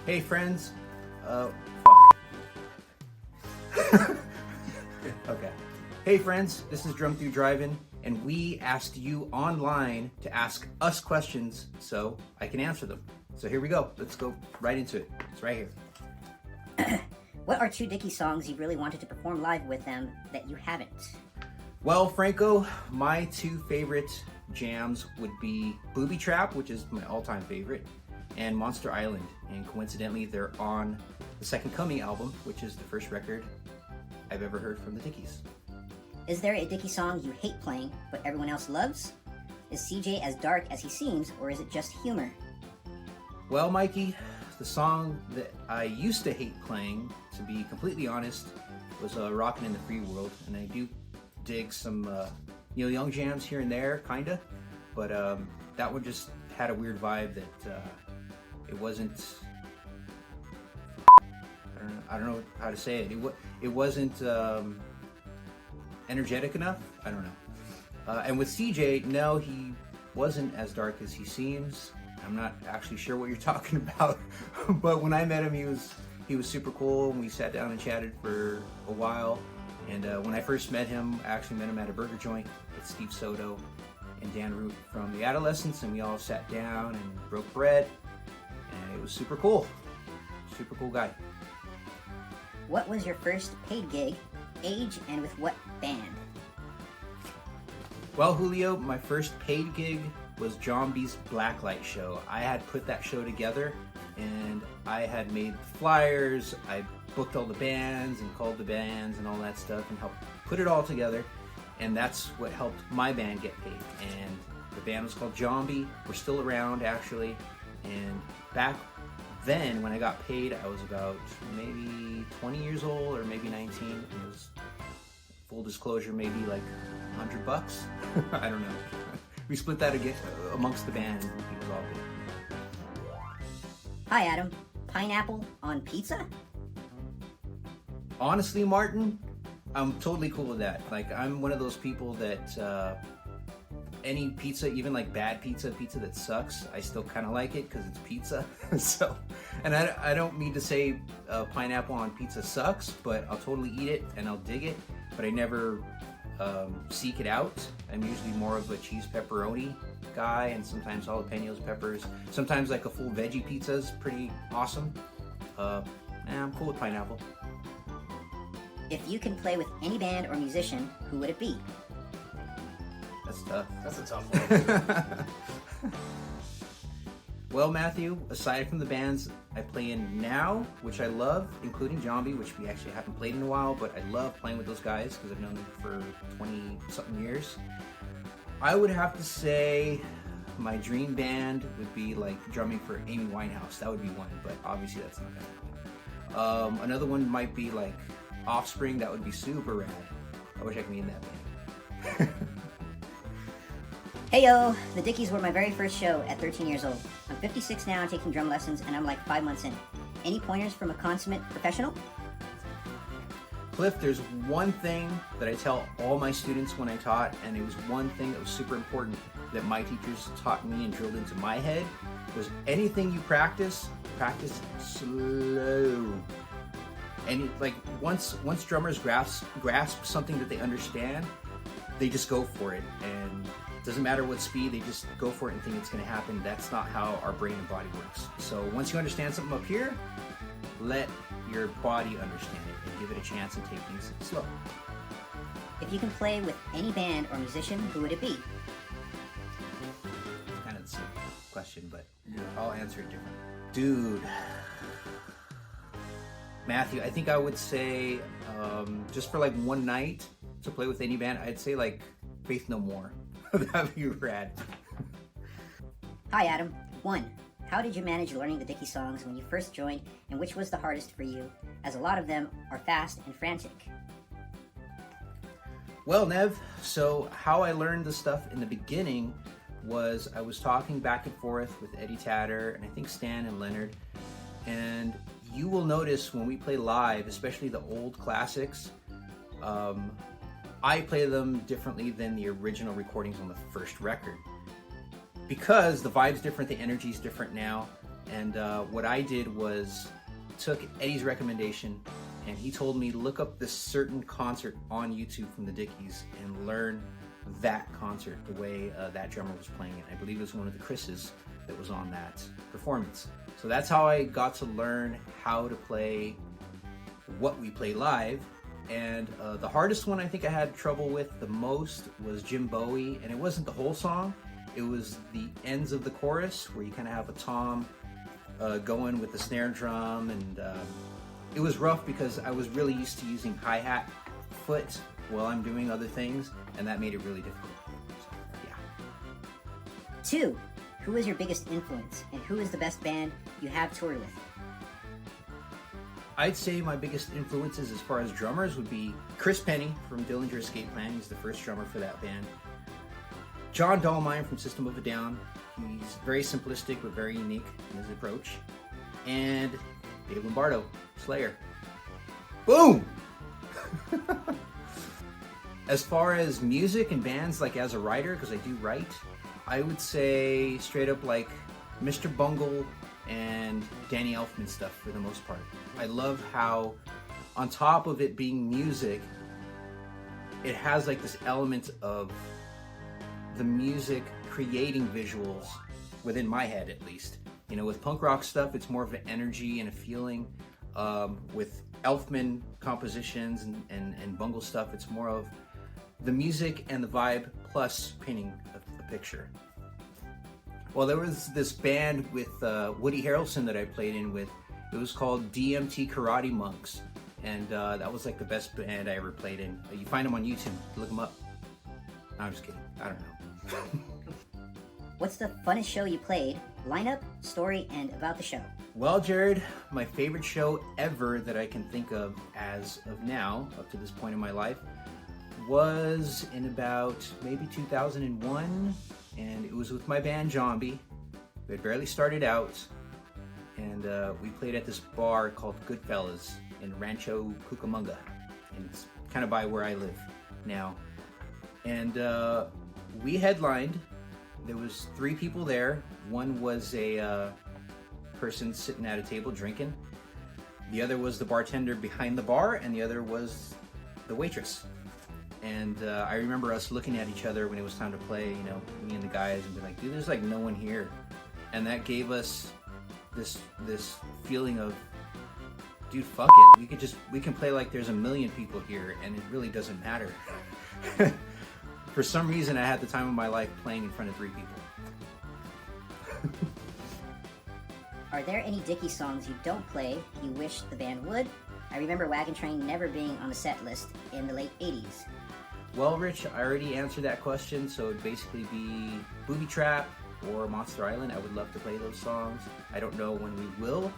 Hey friends, okay. Hey friends, this is DRUM-THRU Drive-In, and we asked you online to ask us questions so I can answer them. So here we go. Let's go right into it. It's right here. What are 2 Dickies songs you really wanted to perform live with them that you haven't? Well, Franco, my 2 favorite jams would be Booby Trap, which is my all-time favorite, and Monster Island. And coincidentally, they're on the Second Coming album, which is the first record I've ever heard from the Dickies. Is there a Dickie song you hate playing, but everyone else loves? Is CJ as dark as he seems, or is it just humor? Well, Mikey, the song that I used to hate playing, to be completely honest, was Rockin' in the Free World, and I do dig some Neil Young jams here and there, kinda, but that one just had a weird vibe that it wasn't, I don't know how to say it. It wasn't energetic enough. I don't know. And with CJ, no, he wasn't as dark as he seems. I'm not actually sure what you're talking about, but when I met him, he was super cool, and we sat down and chatted for a while. And when I first met him, I actually met him at a burger joint with Steve Soto and Dan Root from the Adolescents, and we all sat down and broke bread, and it was super cool. Super cool guy. What was your first paid gig, age, and with what band? Well, Julio, my first paid gig was John B's Blacklight show. I had put that show together, and I had made flyers, I booked all the bands and called the bands and all that stuff and helped put it all together, and that's what helped my band get paid. And the band was called John B. We're still around, actually, and back then when I got paid, I was about maybe 20 years old or maybe 19, and it was, full disclosure, maybe like $100. I don't know. We split that again amongst the band, and it was all good. Hi Adam, pineapple on pizza? Honestly, Martin, I'm totally cool with that. Like, I'm one of those people that any pizza, even like bad pizza that sucks, I still kind of like it because it's pizza. So, and I don't mean to say pineapple on pizza sucks, but I'll totally eat it and I'll dig it, but I never seek it out. I'm usually more of a cheese pepperoni guy, and sometimes jalapenos, peppers. Sometimes like a full veggie pizza is pretty awesome. I'm cool with pineapple. If you can play with any band or musician, who would it be? That's tough. That's a tough one. Well, Matthew, aside from the bands I play in now, which I love, including Zombie, which we actually haven't played in a while, but I love playing with those guys because I've known them for 20-something years, I would have to say my dream band would be like drumming for Amy Winehouse. That would be one, but obviously that's not gonna happen. Another one might be like Offspring. That would be super rad. I wish I could be in that band. Hey yo, the Dickies were my very first show at 13 years old. I'm 56 now and taking drum lessons, and I'm like 5 months in. Any pointers from a consummate professional? Cliff, there's one thing that I tell all my students when I taught, and it was one thing that was super important that my teachers taught me and drilled into my head, was anything you practice slow. And like once drummers grasp something that they understand, they just go for it, and it doesn't matter what speed, they just go for it and think it's going to happen. That's not how our brain and body works. So once you understand something up here, let your body understand it and give it a chance and take things slow. If you can play with any band or musician, who would it be? It's kind of the same question, but I'll answer it differently. Dude, Matthew, I think I would say, just for like one night to play with any band, I'd say like Faith No More. That'd be rad. Hi Adam. 1. How did you manage learning the Dickie songs when you first joined, and which was the hardest for you, as a lot of them are fast and frantic? Well, Nev, so how I learned the stuff in the beginning was I was talking back and forth with Eddie Tatter and I think Stan and Leonard, and you will notice when we play live, especially the old classics, I play them differently than the original recordings on the first record. Because the vibe's different, the energy's different now, And what I did was took Eddie's recommendation, and he told me look up this certain concert on YouTube from the Dickies and learn that concert the way that drummer was playing it. I believe it was one of the Chris's that was on that performance. So that's how I got to learn how to play what we play live. And the hardest one I think I had trouble with the most was Jim Bowie, and it wasn't the whole song, it was the ends of the chorus where you kind of have a tom going with the snare drum, and it was rough because I was really used to using hi-hat foot while I'm doing other things, and that made it really difficult. So, yeah. 2. Who is your biggest influence, and who is the best band you have toured with? I'd say my biggest influences as far as drummers would be Chris Penny from Dillinger Escape Plan. He's the first drummer for that band. John Dahlmeyer from System of a Down. He's very simplistic but very unique in his approach. And Dave Lombardo, Slayer. Boom! As far as music and bands, like as a writer, because I do write, I would say straight up like Mr. Bungle and Danny Elfman stuff for the most part. I love how, on top of it being music, it has like this element of the music creating visuals within my head, at least. You know, with punk rock stuff, it's more of an energy and a feeling. With Elfman compositions and Bungle stuff, it's more of the music and the vibe plus painting a picture. Well, there was this band with Woody Harrelson that I played in with. It was called DMT Karate Monks, and that was like the best band I ever played in. You find them on YouTube, look them up. No, I'm just kidding, I don't know. What's the funnest show you played? Lineup, story, and about the show. Well, Jared, my favorite show ever that I can think of as of now, up to this point in my life, was in about maybe 2001, and it was with my band Zombie. We had barely started out, and we played at this bar called Goodfellas in Rancho Cucamonga, and it's kind of by where I live now. And we headlined. There was 3 people there. One was a person sitting at a table drinking. The other was the bartender behind the bar, and the other was the waitress. And I remember us looking at each other when it was time to play, you know, me and the guys, and be like, dude, there's like no one here. And that gave us this feeling of, dude, fuck it. We can play like there's a million people here, and it really doesn't matter. For some reason, I had the time of my life playing in front of 3 people. Are there any Dickies songs you don't play you wish the band would? I remember Wagon Train never being on the set list in the late 80s. Well, Rich, I already answered that question, so it'd basically be Booby Trap or Monster Island. I would love to play those songs. I don't know when we will.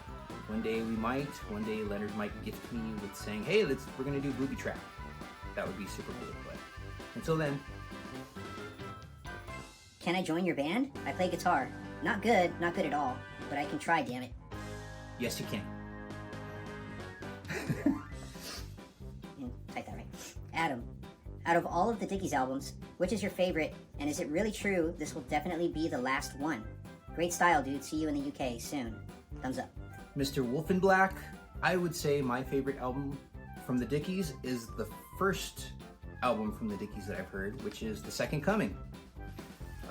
One day we might. One day Leonard might gift me with saying, hey, we're gonna do Booby Trap. That would be super cool, but until then. Can I join your band? I play guitar. Not good at all, but I can try, damn it. Yes, you can. Type that right. Adam, out of all of the Dickies albums, which is your favorite, and is it really true this will definitely be the last one? Great style, dude. See you in the UK soon. Thumbs up. Mr. Wolfenblack, I would say my favorite album from the Dickies is the first album from the Dickies that I've heard, which is The Second Coming.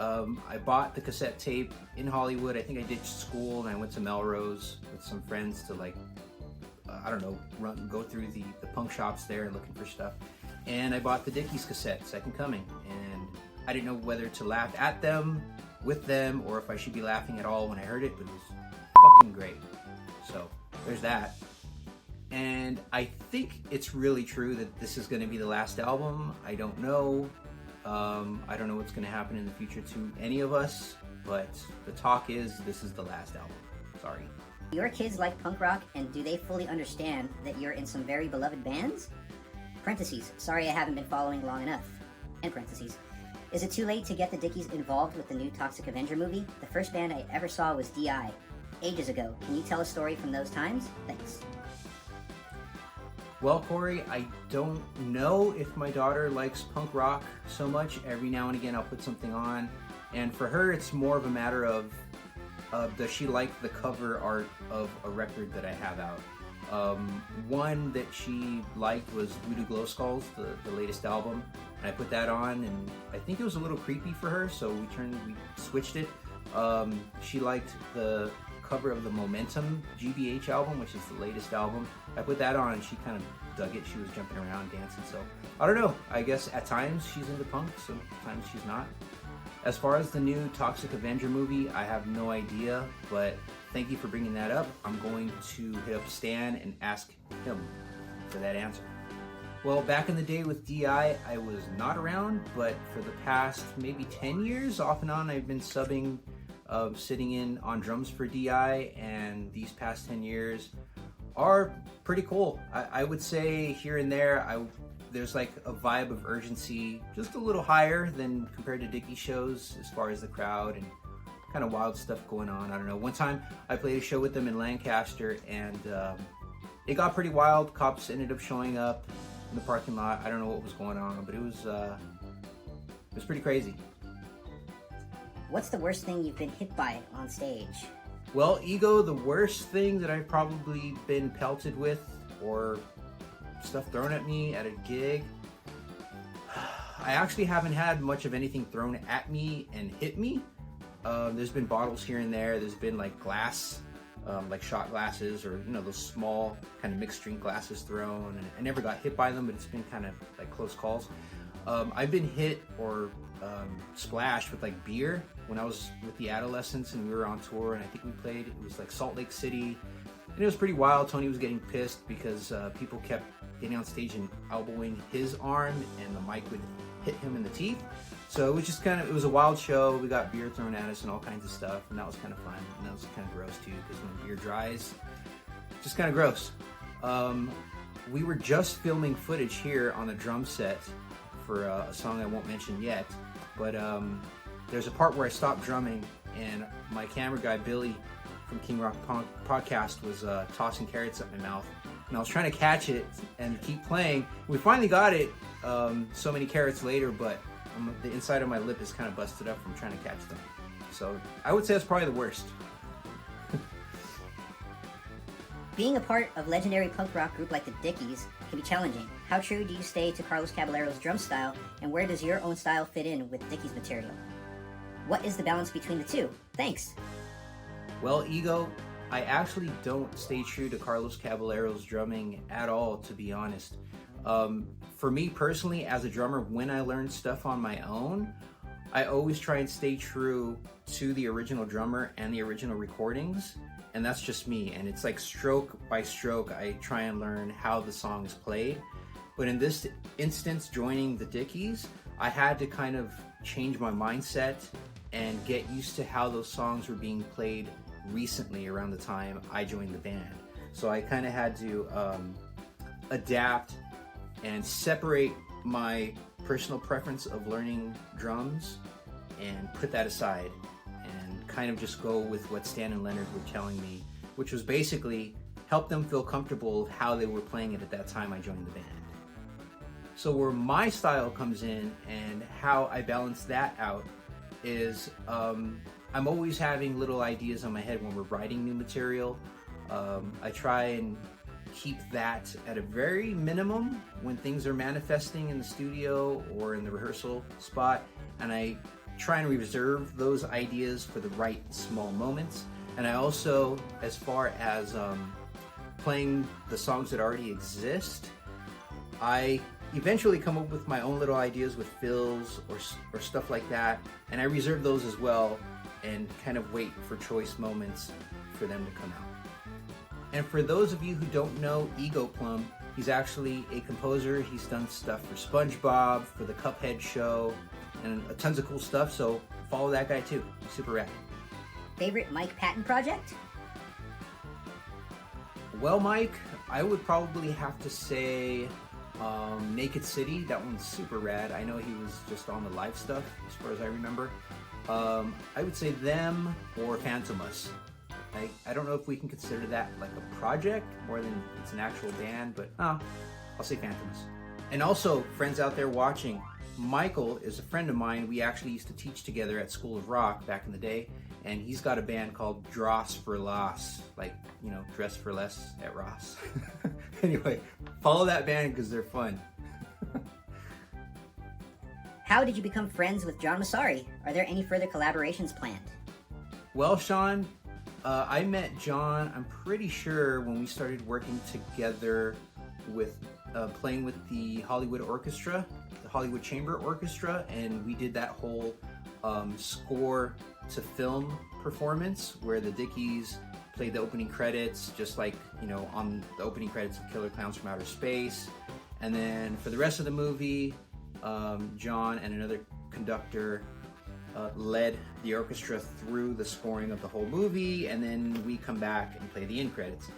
I bought the cassette tape in Hollywood. I think I ditched school and I went to Melrose with some friends to go through the punk shops there looking for stuff. And I bought the Dickies cassette, Second Coming. And I didn't know whether to laugh at them, with them, or if I should be laughing at all when I heard it, but it was fucking great. So there's that. And I think it's really true that this is going to be the last album. I don't know. I don't know what's going to happen in the future to any of us, but the talk is this is the last album. Sorry. Your kids like punk rock, and do they fully understand that you're in some very beloved bands? Parentheses, sorry I haven't been following long enough. End parentheses. Is it too late to get the Dickies involved with the new Toxic Avenger movie? The first band I ever saw was D.I. ages ago. Can you tell a story from those times? Thanks. Well, Corey, I don't know if my daughter likes punk rock so much. Every now and again I'll put something on, and for her it's more of a matter of does she like the cover art of a record that I have out. One that she liked was Voodoo Glow Skulls, the latest album. And I put that on, and I think it was a little creepy for her, so we switched it. She liked the cover of the Momentum GBH album, which is the latest album. I put that on, and she kind of dug it. She was jumping around, dancing. So I don't know. I guess at times she's into punk, sometimes she's not. As far as the new Toxic Avenger movie, I have no idea, but thank you for bringing that up. I'm going to hit up Stan and ask him for that answer. Well, back in the day with DI, I was not around, but for the past maybe 10 years, off and on, I've been subbing, sitting in on drums for DI, and these past 10 years are pretty cool. I would say here and there, there's like a vibe of urgency just a little higher than compared to Dickies shows as far as the crowd and kind of wild stuff going on. I don't know. One time I played a show with them in Lancaster, and it got pretty wild. Cops ended up showing up in the parking lot. I don't know what was going on, but it was pretty crazy. What's the worst thing you've been hit by on stage? Well, Ego, the worst thing that I've probably been pelted with or stuff thrown at me at a gig, I actually haven't had much of anything thrown at me and hit me. There's been bottles here and there. There's been like glass, like shot glasses, or those small kind of mixed drink glasses thrown, and I never got hit by them, but it's been kind of like close calls. I've been hit or splashed with like beer when I was with the Adolescents and we were on tour, and I think we played, it was like Salt Lake City, and it was pretty wild. Tony was getting pissed because people kept getting on stage and elbowing his arm, and the mic would hit him in the teeth. So it was just it was a wild show. We got beer thrown at us and all kinds of stuff, and that was kind of fun. And that was kind of gross too, because when beer dries, it's just kind of gross. We were just filming footage here on the drum set for a song I won't mention yet, but there's a part where I stopped drumming, and my camera guy, Billy, from King Rock Podcast, was tossing carrots up my mouth, and I was trying to catch it and keep playing. We finally got it so many carrots later, but the inside of my lip is kind of busted up from trying to catch them. So I would say that's probably the worst. Being a part of legendary punk rock group like the Dickies can be challenging. How true do you stay to Carlos Caballero's drum style, and where does your own style fit in with Dickies material? What is the balance between the two? Thanks. Well, Ego, I actually don't stay true to Carlos Caballero's drumming at all, to be honest. For me personally, as a drummer, when I learn stuff on my own, I always try and stay true to the original drummer and the original recordings, and that's just me. And it's like stroke by stroke, I try and learn how the song is played. But in this instance, joining the Dickies, I had to kind of change my mindset and get used to how those songs were being played recently around the time I joined the band. So I kind of had to adapt and separate my personal preference of learning drums and put that aside and kind of just go with what Stan and Leonard were telling me, which was basically help them feel comfortable with how they were playing it at that time I joined the band. So where my style comes in and how I balance that out is I'm always having little ideas on my head when we're writing new material. I try and keep that at a very minimum when things are manifesting in the studio or in the rehearsal spot, and I try and reserve those ideas for the right small moments. And I also, as far as playing the songs that already exist, I eventually come up with my own little ideas with fills or stuff like that, and I reserve those as well and kind of wait for choice moments for them to come out. And for those of you who don't know Ego Plum, he's actually a composer. He's done stuff for SpongeBob, for the Cuphead show, and tons of cool stuff, so follow that guy too. He's super rad. Favorite Mike Patton project? Well, Mike, I would probably have to say Naked City. That one's super rad. I know he was just on the live stuff, as far as I remember. I would say them or Phantomus. I don't know if we can consider that like a project more than it's an actual band, but I'll say Phantomus. And also, friends out there watching, Michael is a friend of mine. We actually used to teach together at School of Rock back in the day, and he's got a band called Dross for Loss, like, you know, dress for less at Ross. Anyway, follow that band because they're fun. How did you become friends with John Massari? Are there any further collaborations planned? Well, Sean, I met John, I'm pretty sure, when we started working together with playing with the Hollywood Orchestra, the Hollywood Chamber Orchestra, and we did that whole score to film performance where the Dickies played the opening credits, just like, you know, on the opening credits of Killer Clowns from Outer Space. And then for the rest of the movie, John and another conductor led the orchestra through the scoring of the whole movie, and then we come back and play the end credits.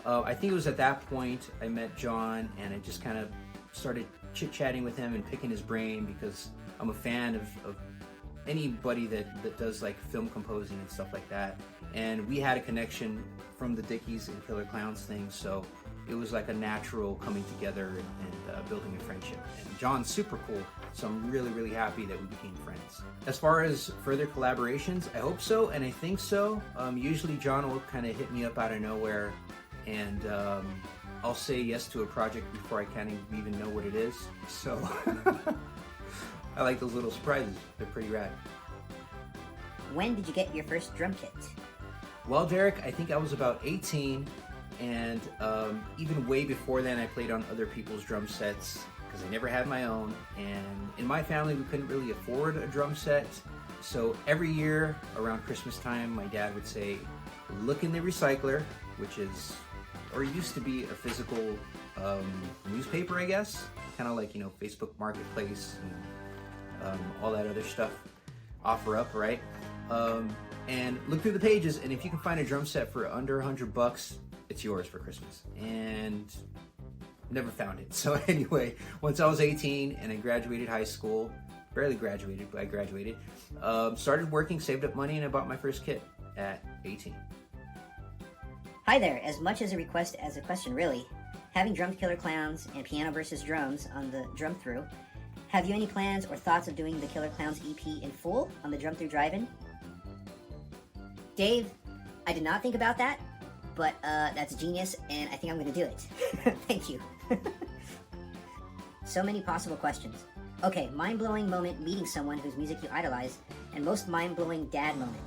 I think it was at that point I met John, and I just kind of started chit-chatting with him and picking his brain because I'm a fan of anybody that does like film composing and stuff like that. And we had a connection from the Dickies and Killer Clowns thing, so it was like a natural coming together and building a friendship. And John's super cool, so I'm really, really happy that we became friends. As far as further collaborations, I hope so, and I think so. Usually John will kind of hit me up out of nowhere, and I'll say yes to a project before I kind of even know what it is. So I like those little surprises. They're pretty rad. When did you get your first drum kit? Well, Derek, I think I was about 18, and even way before then I played on other people's drum sets because I never had my own, and in my family we couldn't really afford a drum set, so every year around Christmas time my dad would say, look in the recycler, which is, or used to be, a physical newspaper, I guess, kind of like, you know, Facebook Marketplace and all that other stuff, OfferUp, right? And look through the pages, and if you can find a drum set for under $100, it's yours for Christmas. And never found it. So anyway, once I was 18 and I graduated high school, barely graduated, but I graduated, started working, saved up money, and I bought my first kit at 18. Hi there, as much as a request as a question really, having drummed Killer Clowns and Piano vs. Drums on the DRUM-THRU, have you any plans or thoughts of doing the Killer Clowns EP in full on the DRUM-THRU Drive-In? Dave, I did not think about that, but that's genius, and I think I'm going to do it. Thank you. So many possible questions. Okay, mind-blowing moment meeting someone whose music you idolize, and most mind-blowing dad moment.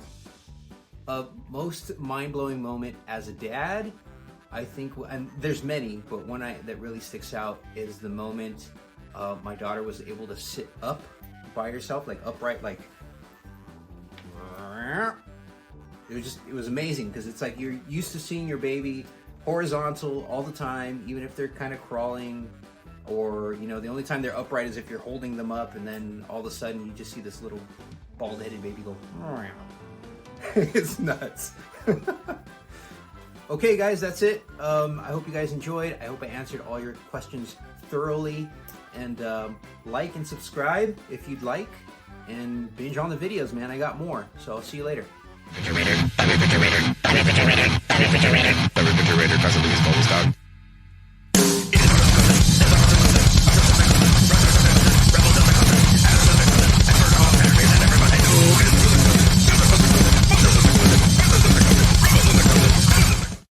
Most mind-blowing moment as a dad, I think, and there's many, but one that really sticks out is the moment my daughter was able to sit up by herself, like upright, like it was amazing, because it's like you're used to seeing your baby horizontal all the time, even if they're kind of crawling, or, you know, the only time they're upright is if you're holding them up, and then all of a sudden you just see this little bald-headed baby go. It's nuts. Okay, guys, that's it. I hope you guys enjoyed. I hope I answered all your questions thoroughly. And like and subscribe if you'd like. And binge on the videos, man. I got more. So I'll see you later. Refrigerator, constantly is always done.